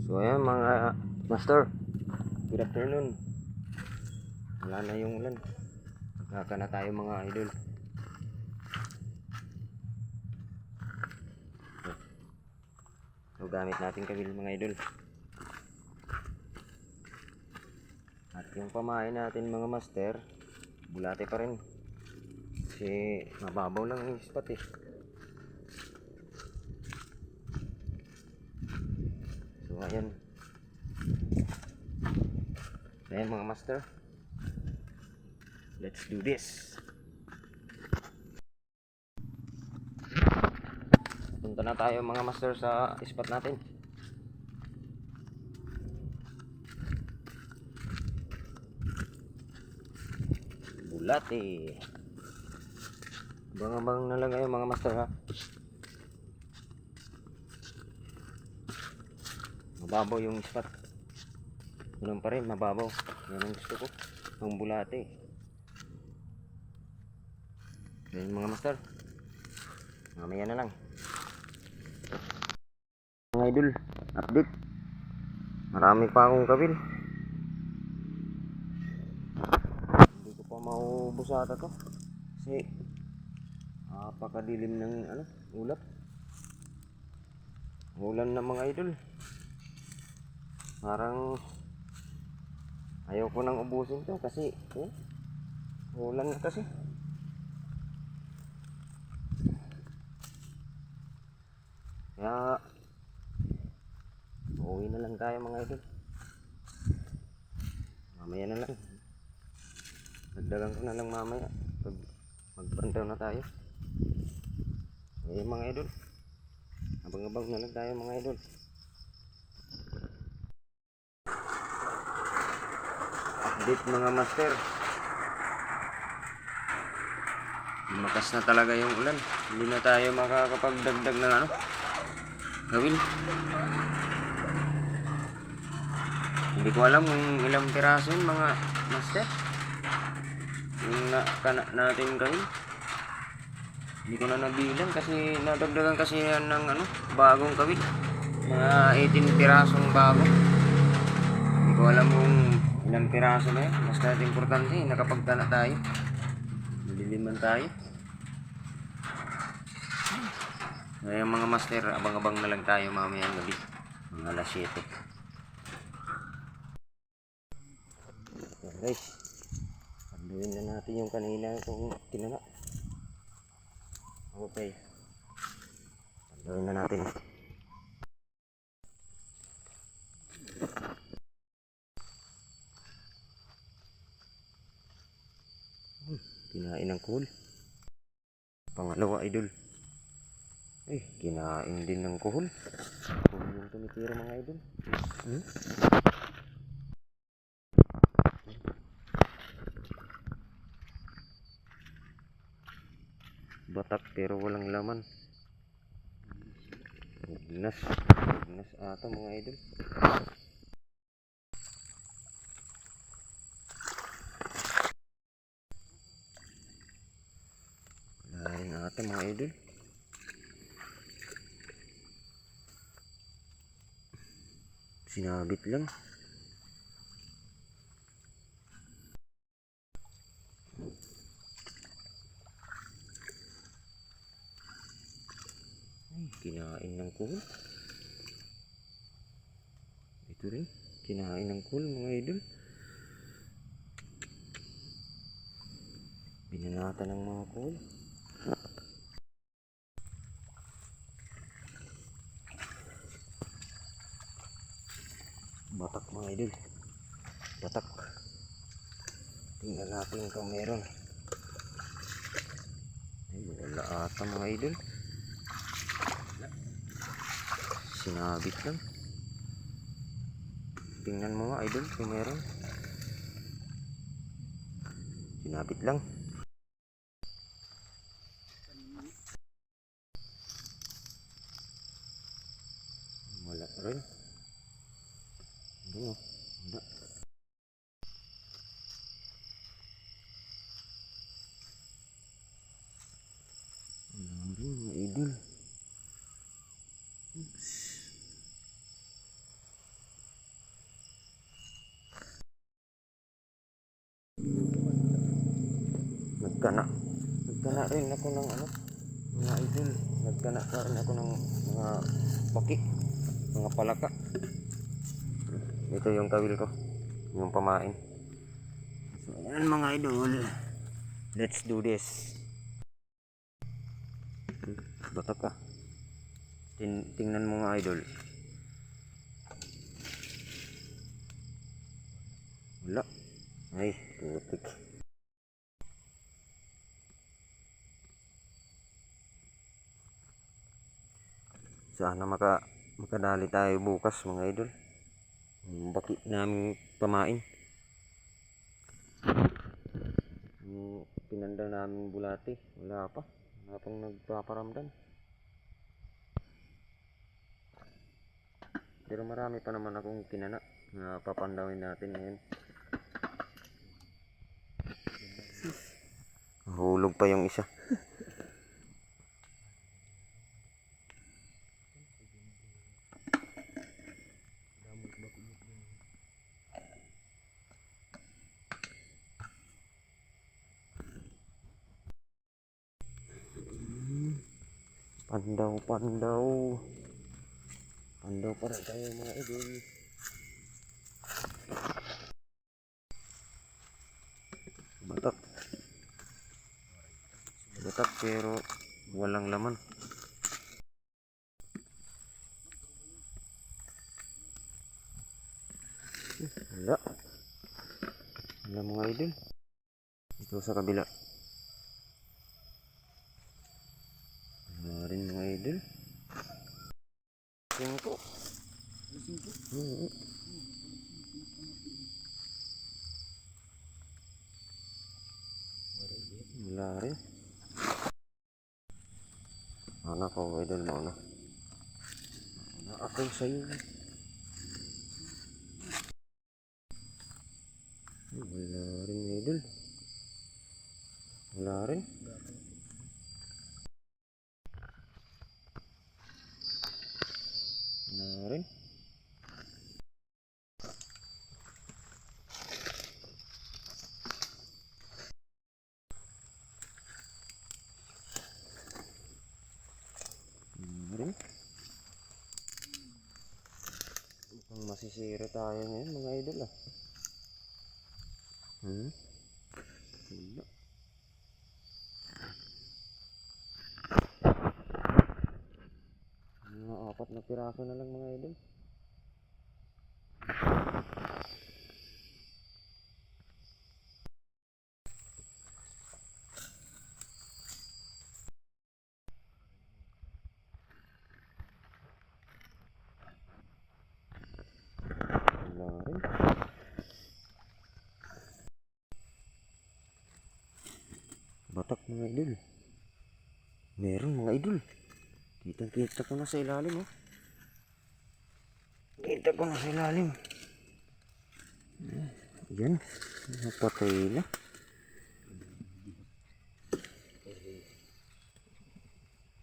So ayan mga master, good afternoon. Wala na yung ulan, magkaka na tayo mga idol. So gamit natin kabil mga idol. At yung pamain natin mga master, bulate pa rin kasi mababaw lang yung spot eh. So ayan mga master, let's do this. Punta na tayo mga master sa spot natin. Bulate, abang-abang na lang kayo mga master ha. Mababaw yung spot, ulan pa rin, mababaw. Yan ang gusto ko, ang bulate. Yan mga master, mamaya na lang mga idol, update. Marami pa akong kabil, hindi ko pa maubos ata to kasi napakadilim ng ulap, ulan na mga idol. Parang ayaw ko nang ubusin to kasi ulan na kasi. Kaya uuwi na lang tayo mga idol, mamaya na lang. Dagdagan ko na lang mamaya pag magbantaw na tayo. Mga idol, abang-abang na lang tayo mga idol. Update mga master, lumakas na talaga yung ulan, hindi na tayo makakapagdagdag ng gawin. Hindi ko alam kung ilang piraso yun mga master yung natin gawin. Hindi ko na nabilang kasi nadagdagan kasi yan ng bagong kawit, mga 18 pirasong bago. Hindi ko alam kung ilang piraso na yan. Basta importante nakapagtana tayo, naliliman tayo. Ngayon mga master, abang-abang na lang tayo mamayang gabi, mga alas 7. Okay guys, panduin na natin yung kanina itong tinana. Okay, panduin na natin. Kinain ng kuhol. Pangalawa idol, kinain din ng kuhol. Kuhol yung tumitira mga idol. Batak pero walang laman. Ignas ata mga idol. Lain ata mga idol. Sinabit lang. Kinain ng kuhol. Ito rin, kinain ng kuhol mga idol. Binanata ng mga kuhol. Batak mga idol, batak. Tingnan natin kung meron. Wala ata mga idol, sinabit lang. Tingnan mo mga idol kung meron. Sinabit lang. Wala rin. Wala. Mga idol. nagkana. Nagkana rin ako ng ano, mga idol. Nagkana ka rin ako ng mga paki, mga palaka. Ito yung kawil ko, yung pamain. So ayan mga idol, let's do this. Batak ka. Tingnan mo nga idol. Wala. Ay, putik. Sana makadali tayo bukas mga idol. Baki namin pamain. Yung pinanda namin bulati, wala pa. Wala pang nagpaparamdam. Pero marami pa naman akong kinana na papandawin natin ngayon. Hulog pa yung isa. Pandaw para tayo mga idol. Batak pero walang laman. Wala mga idol. Ito sa kabila. Wala rin mga idol. Singko. Wala rin. Anak ko idol mo na. Ako sa'yo. Wala rin idol. Wala rin. Wala rin. Mukhang masisira tayo ngayon mga idol ah. Wala. Mga 4 na piraso na lang mga idol. Wala rin. Batak mga idol. Meron mga idol. Kita ko na sa ilalim oh. Kita ko na sa ilalim. Yan. Napatay na.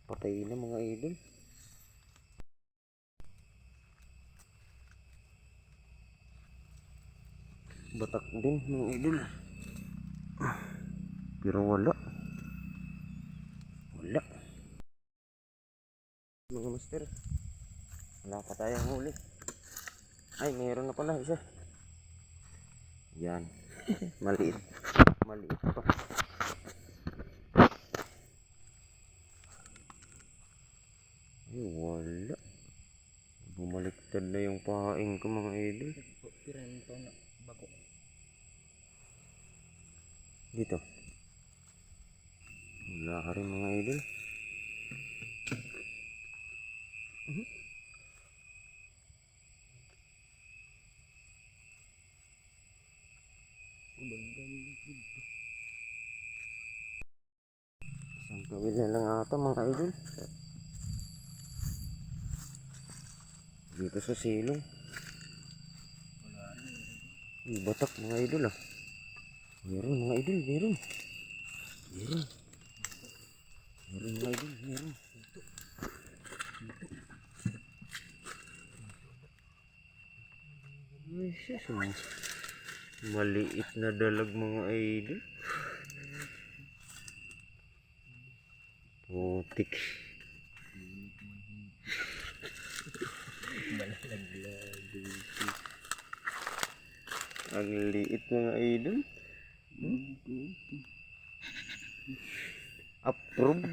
Patay na mga idol. Batak din mga idol. Pero wala. Mga master. Wala pa tayong huli. Ay, mayroon na pala isa. Yan. Maliit. Maliit pa. Ay, wala. Bumaliktad na yung paing ko mga idol. Dito. Wala ka rin mga idol. Isang kawil na lang ata mga idol. Dito sa silong. Batak mga idol ah. Meron mga idol, meron. Meron mga idol, meron. Ay, sis, maliit na dalag mga idol. putik. Ang liit mga idol. Approve.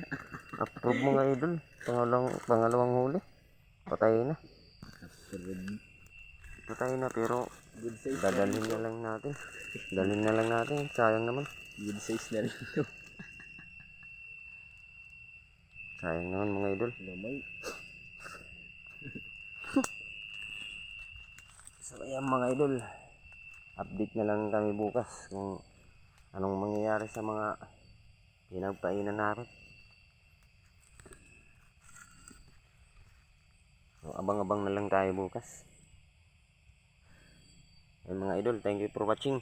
Approve mga idol. Pangalawang huli. Patay na. Patay na pero dadalhin na lang natin. Dalhin na lang natin. Sayang naman. Good size na rin ito. Sayang naman mga idol. Lamay. So ayan mga idol. Update na lang kami bukas kung anong mangyayari sa mga pinagpainan natin. So abang-abang na lang tayo bukas. Ayan mga idol, thank you for watching.